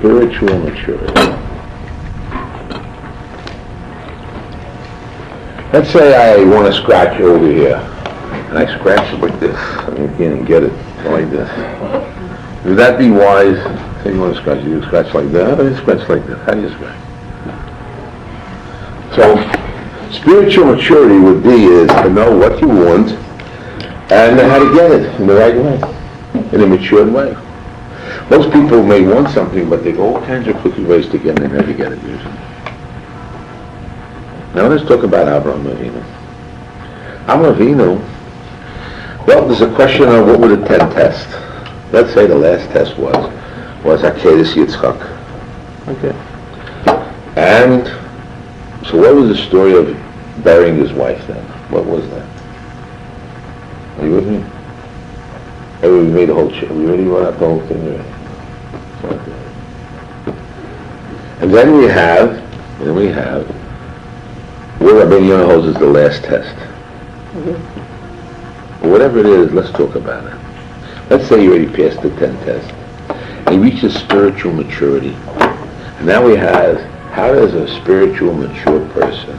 spiritual maturity. Let's say I want to scratch over here, and I scratch it like this. I mean, you can't get it like this. Would that be wise? Say you want to scratch, you scratch like that. How do you scratch like this? How do you scratch? So, spiritual maturity would be is to know what you want and how to get it in the right way, in a matured way. Most people may want something, but they go all kinds of crooked ways to get it and they never get it usually. Now let's talk about Avraham Avinu. Avraham Avinu, well, there's a question of what would a 10 test. Let's say the last test was Akeres Yitzchak. Okay. And so what was the story of burying his wife then? What was that? Are you with me? We made a whole we already wrote out the whole thing already. And then we have what Rabbi Yonah holds is the last test. Okay. Whatever it is, let's talk about it. Let's say you already passed the 10 test. And you reach a spiritual maturity. And now we have, how does a spiritual mature person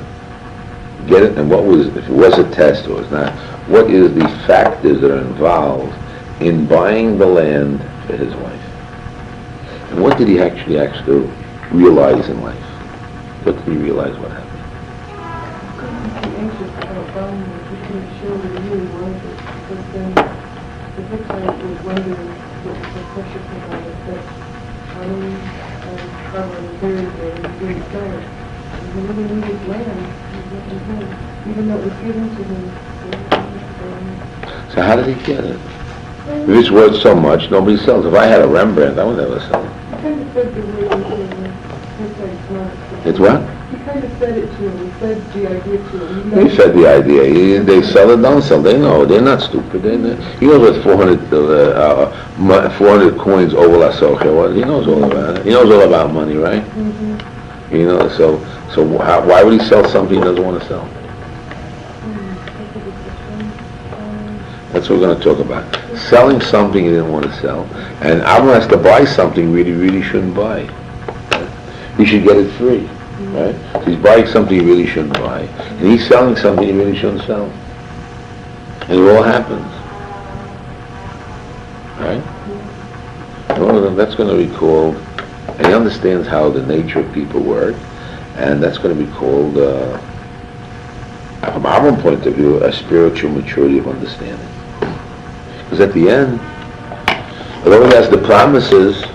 get it? And what was, if it was a test or was not, what is the factors that are involved in buying the land for his wife? And what did he actually realize in life? What did he realize what happened? So how did he get it? If it's worth so much, nobody sells. If I had a Rembrandt, I would never sell it. It's what? He kind of fed it to him. He fed the idea to him. He fed the idea. They sell it, don't sell. They know. They're not stupid. He knows what 400 coins over La Socha was. He knows all about it. He knows all about money, right? Mm-hmm. You know, so why would he sell something he doesn't want to sell? That's what we're going to talk about. Selling something he didn't want to sell. And Avraham has to buy something he really shouldn't buy. He should get it free. Right? So he's buying something he really shouldn't buy. And he's selling something he really shouldn't sell. And it all happens. Right? Well, that's going to be called, and he understands how the nature of people work, and that's going to be called, from our point of view, a spiritual maturity of understanding. Because at the end, although he has the promises,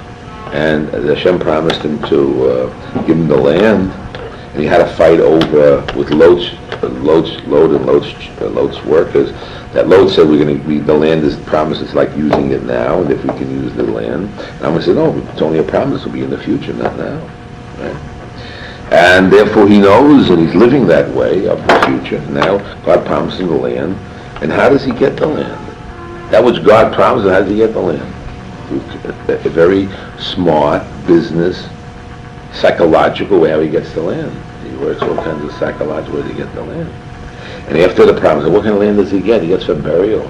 and Hashem promised him to give him the land, and he had a fight over with Lot's workers. That Lot said the land is promised. It's like using it now, and if we can use the land, and I'm going to say no. It's only a promise. It'll be in the future, not now, right? And therefore he knows, and he's living that way of the future. Now God promised him the land, and how does he get the land? That which God promised, how does he get the land? A very smart business, psychological way how he gets the land. He works all kinds of psychological ways to get the land. And after the promise, what kind of land does he get? He gets for burial.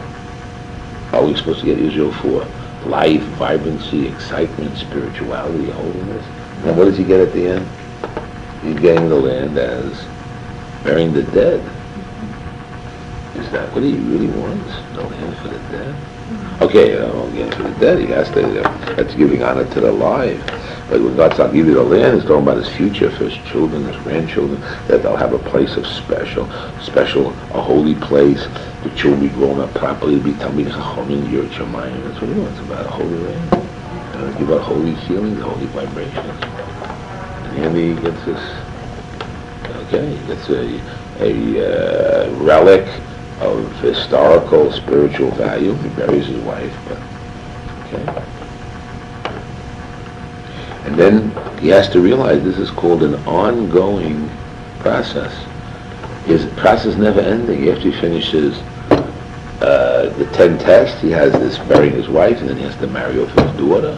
How are we supposed to get Israel for? Life, vibrancy, excitement, spirituality, holiness. And what does he get at the end? He's getting the land as burying the dead. Is that what he really wants? The land for the dead? Okay, again, for the dead, he has to, that's giving honor to the alive. But when God's not giving you the land, he's talking about his future for his children, his grandchildren, that they'll have a place of special, a holy place. The children be grown up properly, to be Talmid Chachamim, Yirat Shamayim. That's what he wants, about a holy land. Give out holy feelings, holy vibrations. And he gets this, okay, he gets a relic of historical, spiritual value. He buries his wife, but, okay. And then he has to realize this is called an ongoing process. His process never ending. After he finishes the 10 tests, he has this burying his wife, and then he has to marry off his daughter.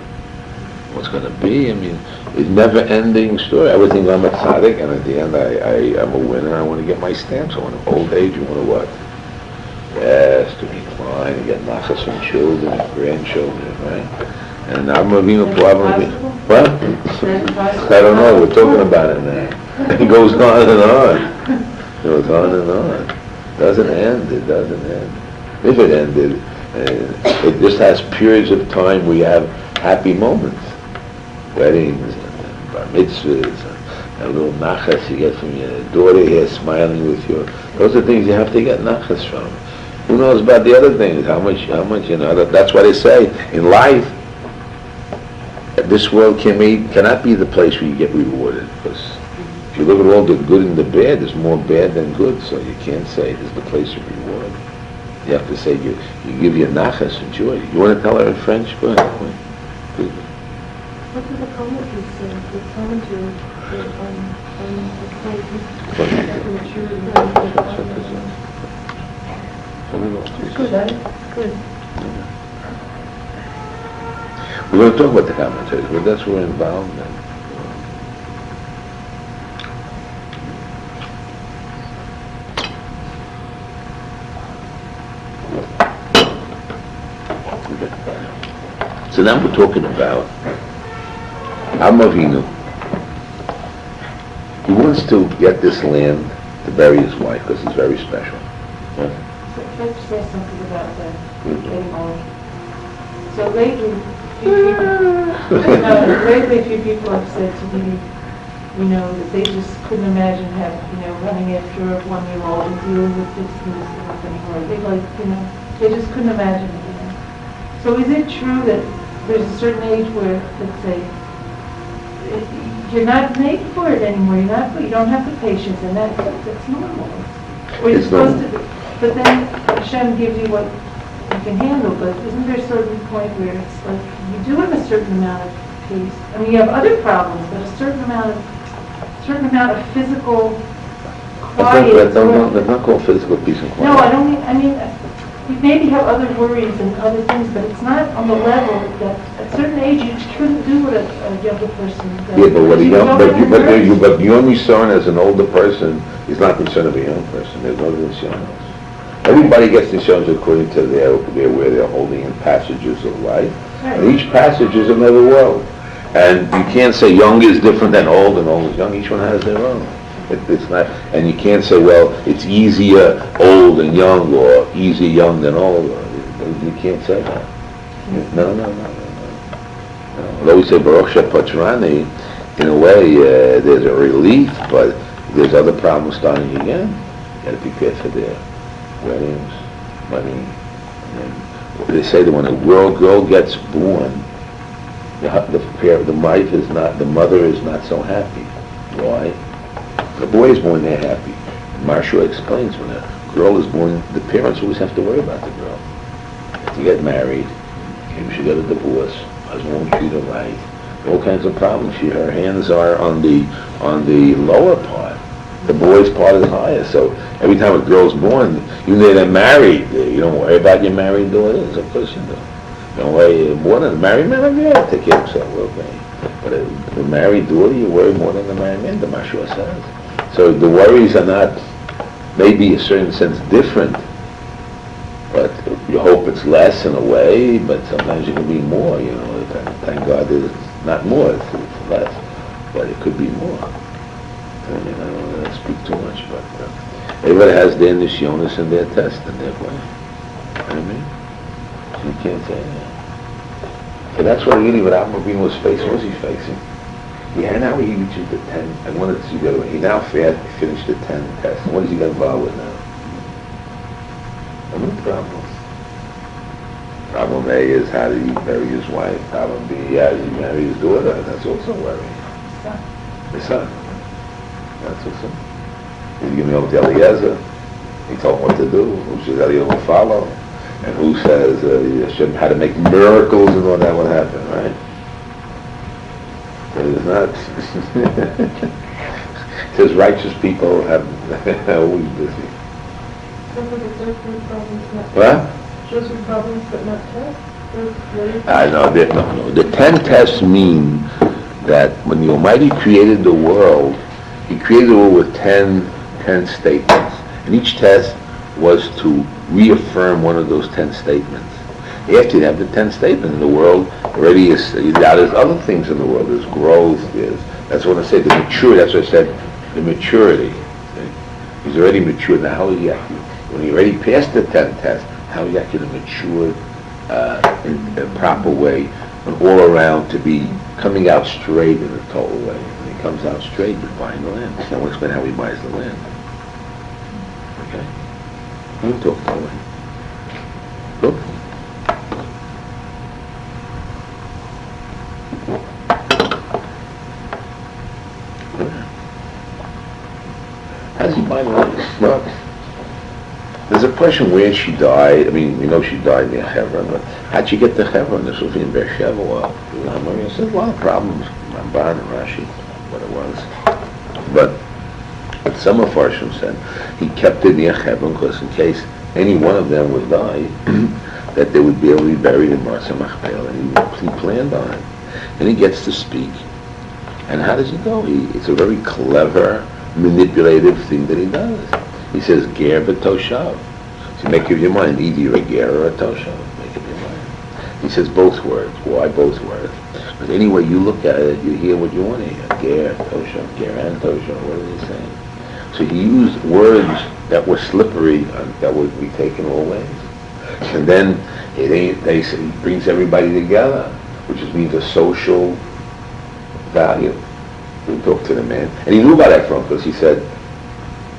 What's going to be? I mean, it's never-ending story. Everything I'm a tzaddik, and at the end I'm a winner. I want to get my stamps. I want an old age. You want to what? Yes, to recline and get nachas from children and grandchildren, right? And Avraham probably, what? I don't know, we're talking about it now. It goes on and on. It goes on and on. Doesn't end, it doesn't end. If it ended, it just has periods of time where you have happy moments. Weddings, and bar mitzvahs, and a little nachas you get from your daughter here smiling with you. Those are things you have to get nachas from. Who knows about the other things? How much, that's why they say, in life, this world cannot be the place where you get rewarded, because if you look at all the good and the bad, there's more bad than good, so you can't say this is the place of reward. You have to say you give your nachas and joy. You want to tell her in French? Go ahead. Please. What did the commentary say? The commentary Good. We're going to talk about the commentaries, but that's where we're involved in. So now we're talking about Avinu. He wants to get this land to bury his wife because it's very special. Can I just say something about that? Getting old. So lately, a few people have said to me, that they just couldn't imagine running after a 1-year-old and dealing with this and stuff anymore. They just couldn't imagine it. So is it true that there's a certain age where, let's say, you're not made for it anymore, you don't have the patience, and that's normal. Or you're supposed to be. But then Hashem gives you what you can handle, but isn't there a certain point where it's like you do have a certain amount of pace? I mean, you have other problems, but a certain amount of physical quiet. That's not called physical peace and quiet. No, I mean, you maybe have other worries and other things, but it's not on the level that at a certain age you couldn't do what a younger person does. Yeah, but the only son as an older person is not concerned of a young person. There's no nisyonos. Everybody gets nisyonos according to where they're holding in passages of life. Right. And each passage is another world. And you can't say young is different than old and old is young. Each one has their own. It's not, and you can't say, well, it's easier old and young or easier young than old. You can't say that. No. Although we say Baruch Shepatrani, in a way, there's a relief, but there's other problems starting again. You got to be careful there. Weddings, money. And they say that when a girl gets born, the mother is not so happy. Why? The boy is born, they're happy. Marshall explains when a girl is born, the parents always have to worry about the girl. If you get married, maybe she got a divorce, husband won't treat her right, all kinds of problems. Her hands are on the lower part. The boy's part is higher. So every time a girl's born, even though they're married, you don't worry about your married daughters. Of course you do. You don't worry more than the married man. Yeah, take care of himself, okay. But the married daughter, you worry more than the married man, the Mashua says. So the worries are not, maybe in a certain sense, different, but you hope it's less in a way, but sometimes it can be more, Thank God there's not more, it's less, but it could be more. I mean, I don't want to speak too much, but everybody has their nisyonis and their test and their way. You know what I mean? So you can't say that. So that's what really what Avraham was facing. What was he facing? Now he reaches the 10. I wanted to see the other way. He now finished the 10 test. And what does he get involved with now? How many problems? Problem A is how did he bury his wife? Problem B, how did he marry his daughter? That's also worrying. His son. That's what's up. He's giving over to Eliezer. He told him what to do. Who says Eliezer will follow? And who says Hashem how to make miracles and all that would happen, right? But it's not. It says righteous people are always busy. Those are the problems, not What? Those are problems, but not tests. I know. No. The 10 tests mean that when the Almighty created the world, He created the world with 10 statements. And each test was to reaffirm one of those 10 statements. After you have the 10 statements in the world, already is, now there's other things in the world. There's growth, that's what I said, the maturity, that's what I said, the maturity. He's already matured. Now how is he actually, when he already passed the 10 test, how is he actually matured in a proper way, and all around to be coming out straight in a total way. When he comes out straight, he's buying the land. Now we'll explain how he buys the land. Okay? We'll talk that way. Look. How does he buy the land? Well, there's a question where she died. I mean, we know she died near Hebron, but how'd she get to Hebron? This was in Beersheba. Well, there's a lot of problems. Ramban and Rashi, what it was. But some of Farshim said he kept it near Hebron because in case any one of them would die, that they would be able to be buried in Marsa Machpelah, and he planned on it. And he gets to speak. And how does he go? It's a very clever, manipulative thing that he does. He says, ger v'toshav. So make up your mind, either you're a ger or a toshav. Make up your mind. He says both words. Why both words? Because any way you look at it, you hear what you want to hear. Ger, toshav, ger and toshav. What is he saying? So he used words that were slippery, that would be taken all ways. And then he brings everybody together, which just means a social value. We talked to the man. And he knew about Ephraim because he said,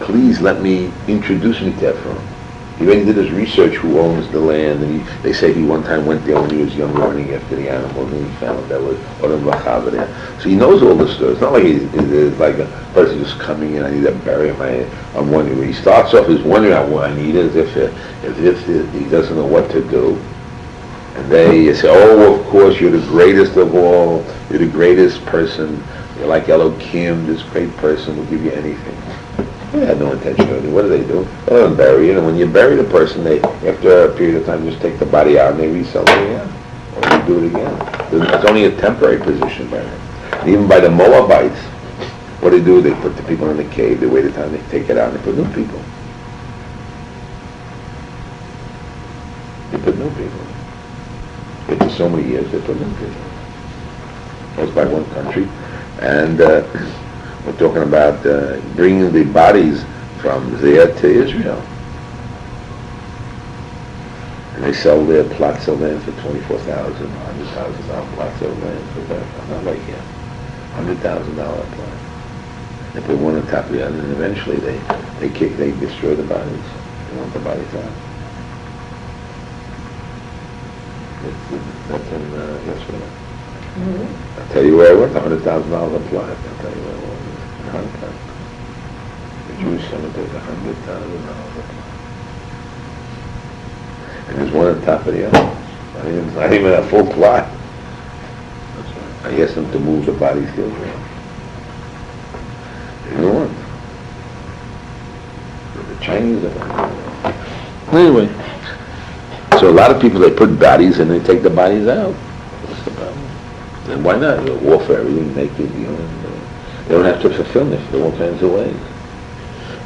please let me introduce me to Ephraim. He already did his research who owns the land, and they say he one time went there when he was young running after the animals, and he found that was Odom Vachava there. So he knows all the stories. It's not like he's like a person just coming in, I need to bury him, I'm wondering. He starts off as wondering what I need, as if he doesn't know what to do. And they say, oh, of course, you're the greatest of all, you're the greatest person, you're like Elohim, this great person will give you anything. They had no intention of it. What do? Well, they bury it, and when you bury the person, they, after a period of time, just take the body out and they resell it again. Or they do it again. It's only a temporary position by them. And even by the Moabites, what do? They put the people in the cave, they wait a time, they take it out, and they put new people. After so many years, they put new people. That was by one country. And we're talking about bringing the bodies from there to Israel. And they sell their plots of land for $24,000, $100,000 plots of land for that. Not like here. $100,000 plot. They put one on top of the other, and eventually they destroy the bodies. They want the bodies out. That's in Yeshiva. Mm-hmm. I'll tell you where it was, $100,000 a plot. I'll tell you where it was. Hong Kong. The Jewish cemetery is $100,000 a plot. And there's one on top of the other. Not even a full plot. I asked them to move the bodies to Israel. They didn't want. The Chinese are. Anyway, so a lot of people, they put bodies and they take the bodies out. What's the problem? Then why not? You offer everything naked, they don't have to fulfill it for all kinds of ways.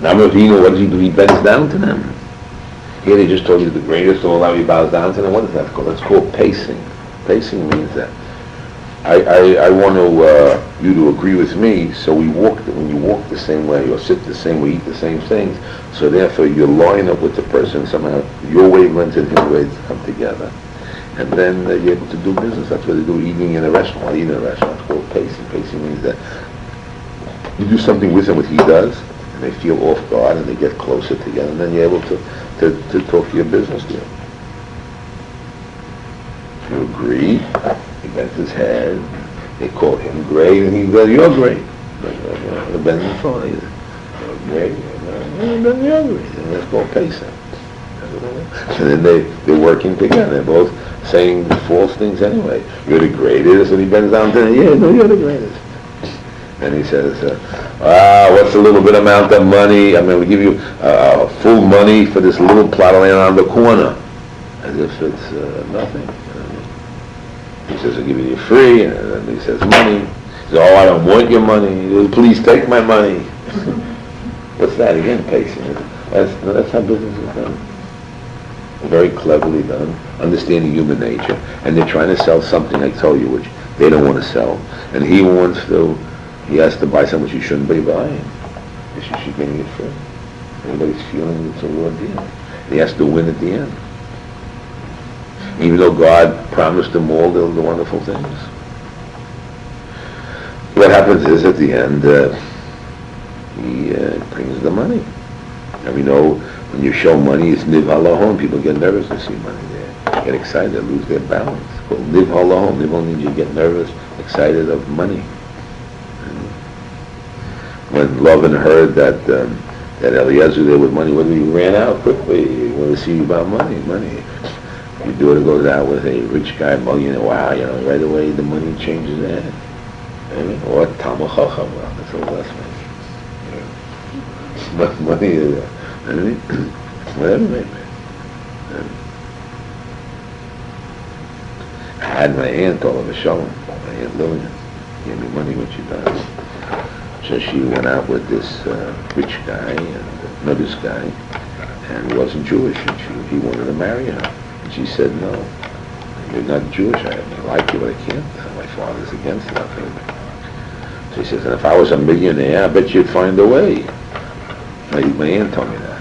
Now, Ravina, what does he do? He bends down to them. Here they just told you the greatest of all that he bows down to them. What is that called? That's called pacing. Pacing means that I want you to agree with me, so when you walk the same way, or sit the same way, eat the same things, so therefore you're lining up with the person, somehow your wavelengths and his wavelengths come together. And then you're able to do business. That's what they do, eating in a restaurant. Eating in a restaurant is called pacing. Pacing means that you do something with him, what he does, and they feel off guard, and they get closer together, and then you're able to talk your business to him. If you agree, he bends his head, they call him great, and he goes, you're great. The bends his phone, he's great, and then you're great. And that's called pacing. And then they're working together. They're both saying false things anyway. You're the greatest, and he bends down to him, yeah, no, you're the greatest. And he says, what's a little bit amount of money? I'm going to give you full money for this little plot of land on the corner. As if it's nothing. He says, I'll give it you free. And then he says, money. He says, I don't want your money. He says, please take my money. What's that again? Pacing. That's how business is done. very cleverly done, understanding human nature, and they're trying to sell something, I told you, which they don't want to sell. And he has to buy something which he shouldn't be buying. He should be getting it free. Everybody's feeling it's a raw deal. He has to win at the end. Even though God promised them all the wonderful things. What happens is at the end, he brings the money. And we know when you show money, it's niv halahon. People get nervous to see money there. Get excited, they lose their balance. It's called niv halahon. Niv means you get nervous, excited of money. When Lavan heard that Eliezer there with money, he ran out quickly. He wanted to see about money. Your daughter goes out with a rich guy, millionaire. Wow, right away the money changes hands. Or Talmud Chacham, that's all less money. Money is whatever, maybe. I had my aunt all of a shalom. My aunt Lillian gave me money when she died. So she went out with this rich guy, and this guy, and he wasn't Jewish, and he wanted to marry her. And she said, no, you're not Jewish, I like you, but I can't. My father's against that. So he says, and if I was a millionaire, I bet you'd find a way. My aunt told me that.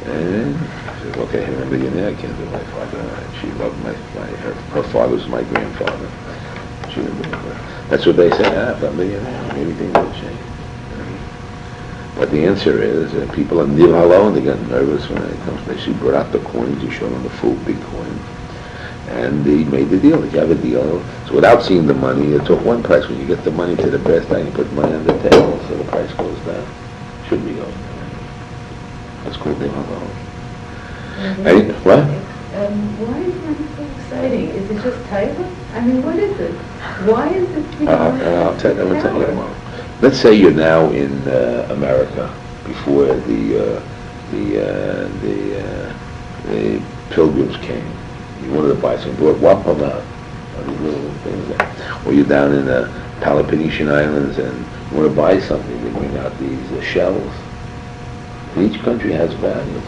And she said, okay, I'm a millionaire, I can't do my father. She loved her father was my grandfather. She didn't do it. That's what they say, if I'm a millionaire, maybe things will change. But the answer is, people are niv halahon, they get nervous when it comes. She brought out the coins, he showed them the full big coin. And he made the deal. You have a deal. So without seeing the money, it took one price. When you get the money to the best time, you put money on the table, so the price goes down. Should be going down. That's called niv halahon. What? Why is money so exciting? Is it just taiva? I mean, what is it? Why is it? I'll tell you. Let's say you're now in America before the pilgrims came. You wanted to buy some wapama, these little things. Or you're down in the Peloponnesian Islands and you want to buy something. They bring out these shells. And each country has values.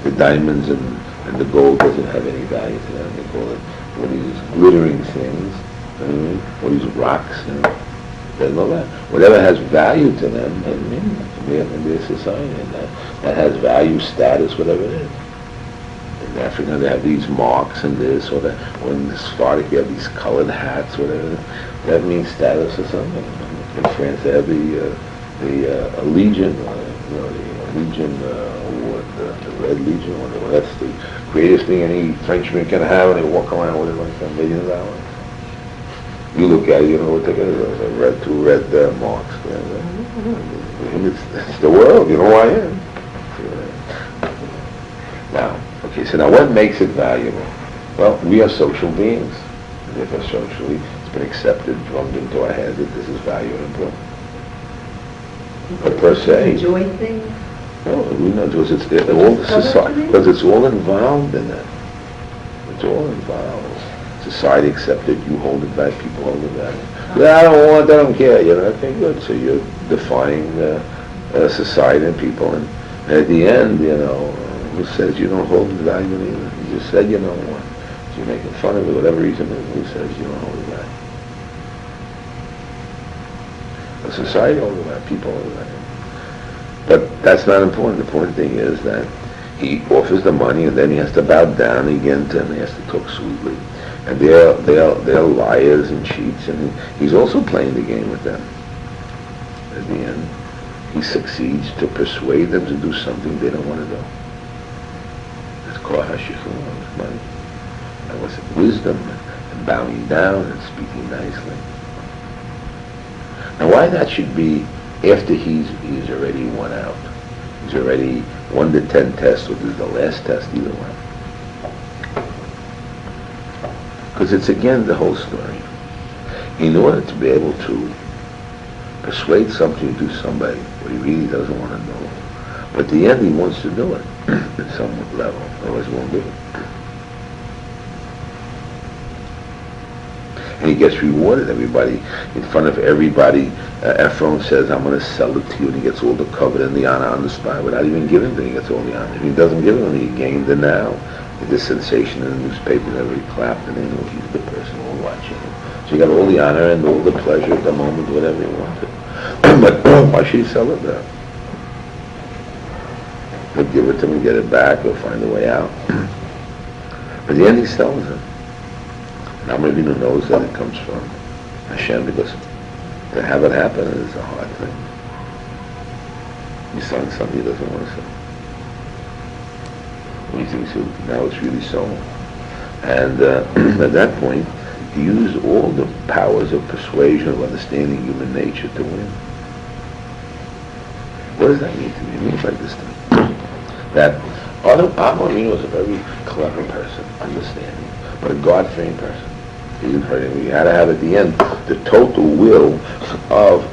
The diamonds and the gold doesn't have any value to them. They call it one of these glittering things. Or these rocks. There's no value. Whatever has value to them has meaning. We have to be a society, and that has value, status, whatever it is. In Africa, they have these marks and this, or in the Sephardic, you have these colored hats, whatever. That means status or something. In France, they have the Legion, the Legion Award, the Red Legion. Well, that's the greatest thing any Frenchman can have, and they walk around with it like $1 million. You look at it, you know what they got, two red marks. It's the world, you know who I am. Now, so now what makes it valuable? Well, we are social beings. Therefore, socially, it's been accepted, drummed into our head that this is valuable and important. But per se... Enjoy things? No, we know, because it's all the society, because it's all involved in it. It's all involved. Society accepted, you hold it back, people hold it back. Yeah, I don't want, I don't care, okay, good. So you're defying society and people, and at the end, who says you don't hold it valuable either? You just said you don't want. So you're making fun of it, whatever reason it is, who says you don't hold it back? The society holds it back, people hold it back. But that's not important. The important thing is that he offers the money, and then he has to bow down again to him, he has to talk sweetly. And they're liars and cheats, and he's also playing the game with them. At the end, he succeeds to persuade them to do something they don't want to do. It's called hashichun, it's money. And what's it? Wisdom, and bowing down and speaking nicely. Now, why that should be after he's already won out? He's already won the 10 tests, or this is the last test, either one. Because it's again the whole story. In order to be able to persuade something to do somebody what he really doesn't want to know, but at the end he wants to do it at some level, otherwise he won't do it. And he gets rewarded, everybody, in front of everybody. Ephraim says, I'm going to sell it to you, and he gets all the covet and the honor on the spot without even giving him, he gets all the honor. If he doesn't give him, he gained the now. this sensation in the newspaper, and everybody clapped, and they knew he's the person who was watching him. So he got all the honor and all the pleasure at the moment, whatever he wanted. But why should he sell it there? He'll give it to him and get it back, he'll find a way out. But in the end he sells it. Now maybe he knows that it comes from Hashem, because to have it happen is a hard thing. He's selling something he doesn't want to sell. He thinks now it's really sold. And at that point, he used all the powers of persuasion, of understanding human nature to win. What does that mean to me? It means like this to me. That Avraham was a very clever person, understanding, but a God-fearing person. He didn't hurt him. He had to have at the end the total will of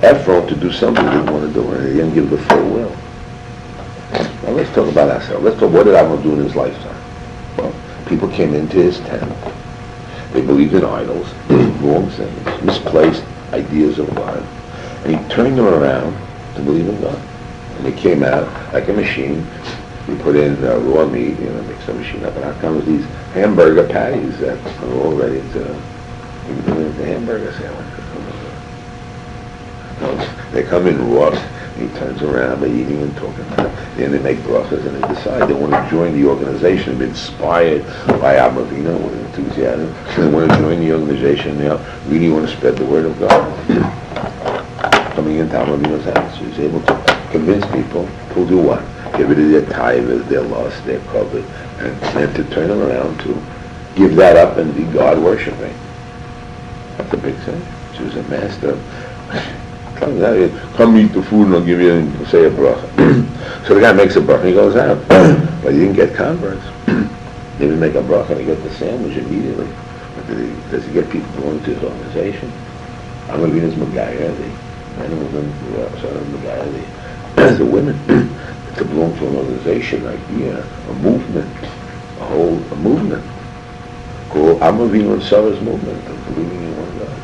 Ephraim to do something he didn't want to do, and he didn't give the full will. Now let's talk about ourselves. Let's talk, what did Avraham do in his lifetime? Well, people came into his tent. They believed in idols, wrong things, misplaced ideas of God. And he turned them around to believe in God. And they came out like a machine. We put in raw meat, mix the machine up, and out comes these hamburger patties that are all ready to the hamburger sandwich. They come in raw. He turns around, they're eating and talking. Then they make brachas and they decide they want to join the organization, be inspired by Avraham with enthusiasm. They want to join the organization, they really want to spread the word of God. Coming into Avraham's house, he was able to convince people to do what? Get rid of their tithes, their lust, their covet, and to turn them around to give that up and be God worshiping. That's a big thing. She was a master. Come eat the food and I'll give you and say a bracha. So the guy makes a bracha and he goes out. But he didn't get converts. He didn't make a bracha and he got the sandwich immediately. But does he get people going to his organization? I'm going to be his Megaya, the men and women who are the women. To belong to an organization, idea, a movement, a movement called Avinu and Sarah's movement of believing in one God.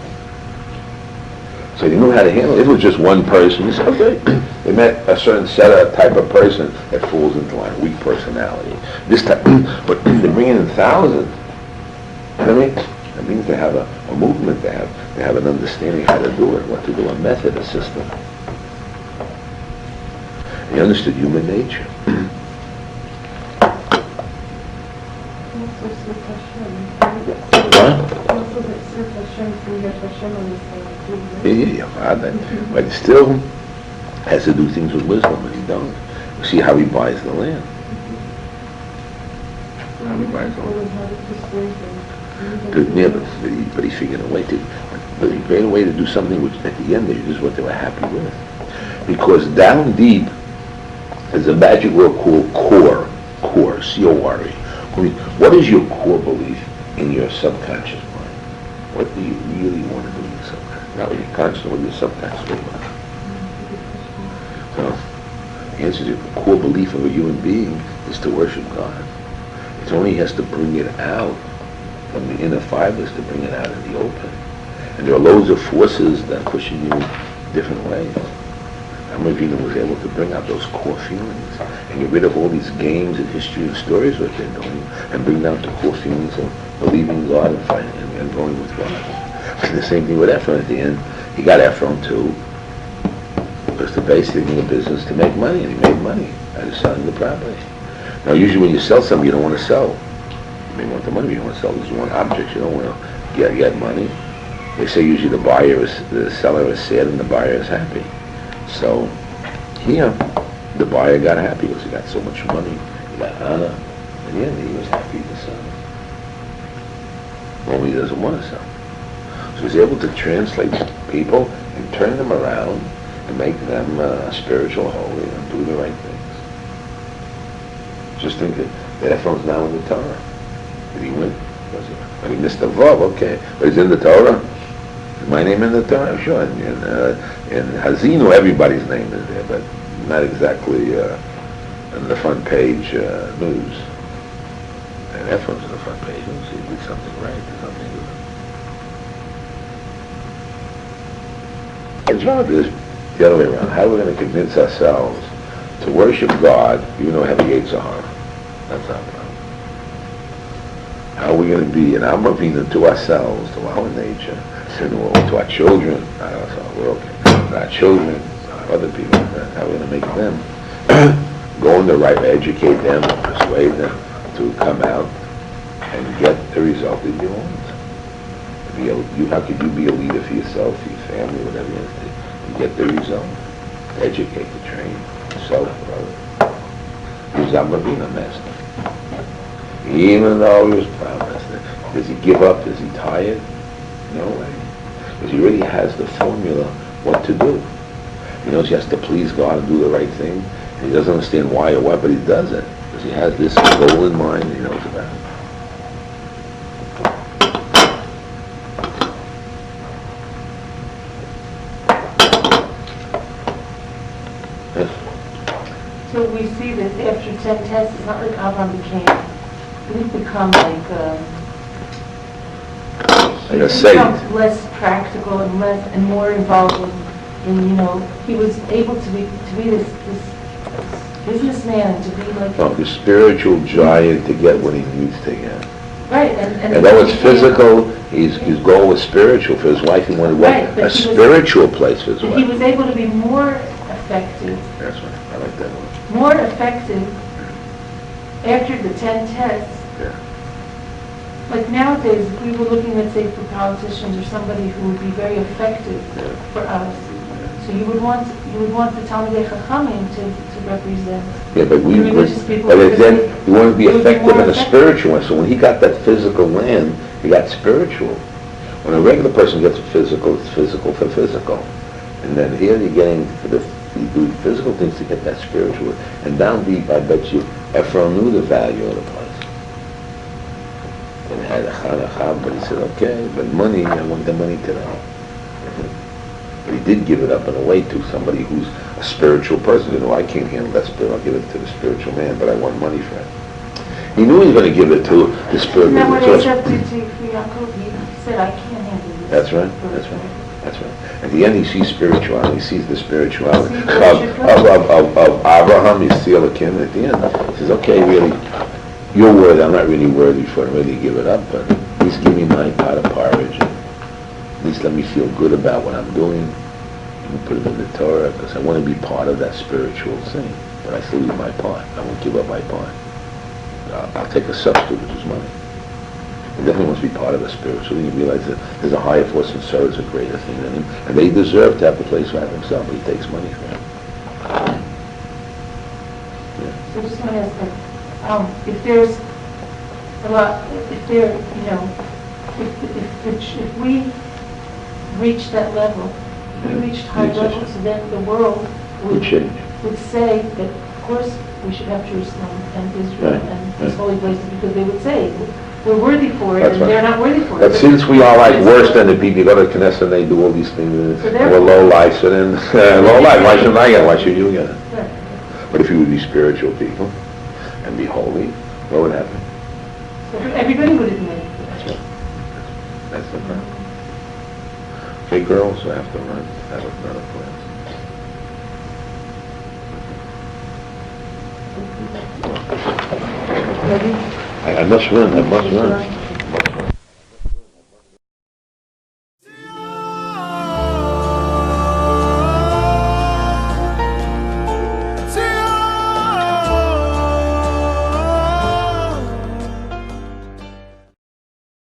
So they knew how to handle it. If it was just one person, it's okay. They met a certain type of person that falls into line, weak personality. This type, but they bring in thousands. You know what I mean? That means they have a movement. They have an understanding how to do it, what to do, a method, a system. They understood human nature. But he still has to do things with wisdom, and he don't. You see how he buys the land. How he buys the land. But he figured a way to do something which at the end is what they were happy with. Because down deep is a magic word called core, C-O-R-E. What is your core belief in your subconscious mind? What do you really want to do in your subconscious? Not with your conscious, what your subconscious mind. So, the answer to the core belief of a human being is to worship God. It only has to bring it out from the inner fibers to bring it out in the open. And there are loads of forces that are pushing you different ways. Avraham was able to bring out those core feelings and get rid of all these games and history and stories what they're doing and bring out the core feelings of believing God and going with God. And the same thing with Ephraim at the end. He got Ephraim too, because the basic thing in the business to make money, and he made money out of selling the property. Now usually when you sell something you don't want to sell. You may want the money, but you don't want to sell this one object, you don't want to get money. They say usually the seller is sad and the buyer is happy. So here, the buyer got happy because he got so much money, he got honor. In the end, he was happy to sell. Only he doesn't want to sell. So he's able to translate people and turn them around and make them spiritual, holy, and do the right things. Just think that Ephraim's now in the Torah. Did he win? But he missed the Vav, okay. But he's in the Torah. Is my name in the Torah? Sure. In Hazinu, everybody's name is there, but not exactly on the front page news. And Ephraim's on the front page news. He did something right, did something good. It's not this the other way around. How are we going to convince ourselves to worship God even though we have the Yetzer Hara? That's our problem. How are we going to be an Amravina to ourselves, to our nature, to our children? We're okay. To our children, other people, how are we going to make them go in the right way, educate them, persuade them to come out and get the result that you want? How could you be a leader for yourself, for your family, whatever you have to get the result? Educate, to train yourself, Use Amravina, master. Even though he was promised, does he give up? Is he tired? No way. Because he already has the formula what to do. He knows he has to please God and do the right thing. And he doesn't understand why or what, but he does it. Because he has this goal in mind he knows about. Yes? So we see that after 10 tests, it's not like Avraham didn't become like a saint. Less practical and more involved in he was able to be this businessman and to be like The spiritual giant to get what he needs to get. Right, and though it's physical, his goal was spiritual. For his wife, he wanted a spiritual place for his wife. He was able to be more effective. That's right. I like that one. More effective after the 10 tests. Yeah. Like nowadays, if we were looking, let's say, for politicians or somebody who would be very effective for us, so you would want the Talmidei Chachamim to represent but the religious people. But then you want to be effective in a spiritual one. So when he got that physical land, he got spiritual. When a regular person gets physical, it's physical for physical. And then here you're getting you do physical things to get that spiritual. And down deep, I bet you, Ephraim knew the value of the place. And had a chanachah, but he said, okay, but money, I want the money today. But he did give it up in a way to somebody who's a spiritual person. I can't handle that spirit, I'll give it to the spiritual man, but I want money for it. He knew he was going to give it to the spiritual man. Isn't that what Esau did to Yaakov? He said, I can't handle this. That's right. At the end, he sees spirituality. He sees the spirituality of Avraham. He sees Elohim. At the end, he says, okay, really, you're worthy. I'm not really worthy for really give it up, but at least give me my pot of porridge. At least let me feel good about what I'm doing. And put it in the Torah, because I want to be part of that spiritual thing. But I still leave my part. I won't give up my part. I'll take a substitute, which is money. He definitely wants to be part of a spiritual thing. He realizes that there's a higher force and so is a greater thing than him. And they deserve to have the place for himself, but he takes money for him. So just want to ask, if there's a lot, if we reach that level, if we reached high levels, so then the world would say that, of course, we should have Jerusalem and Israel and these holy places, because they would say, we're worthy for it, and they're not worthy for it. But since we are like worse than the people, you go to Knesset and they do all these things, and we're low life, so then, low life, why shouldn't I get it? Why should you get it? Right. But if you would be spiritual people and be holy, what would happen? So everybody would admit it. That's the plan. Okay, girls, I have to run. That was another plan. Ready? I must run.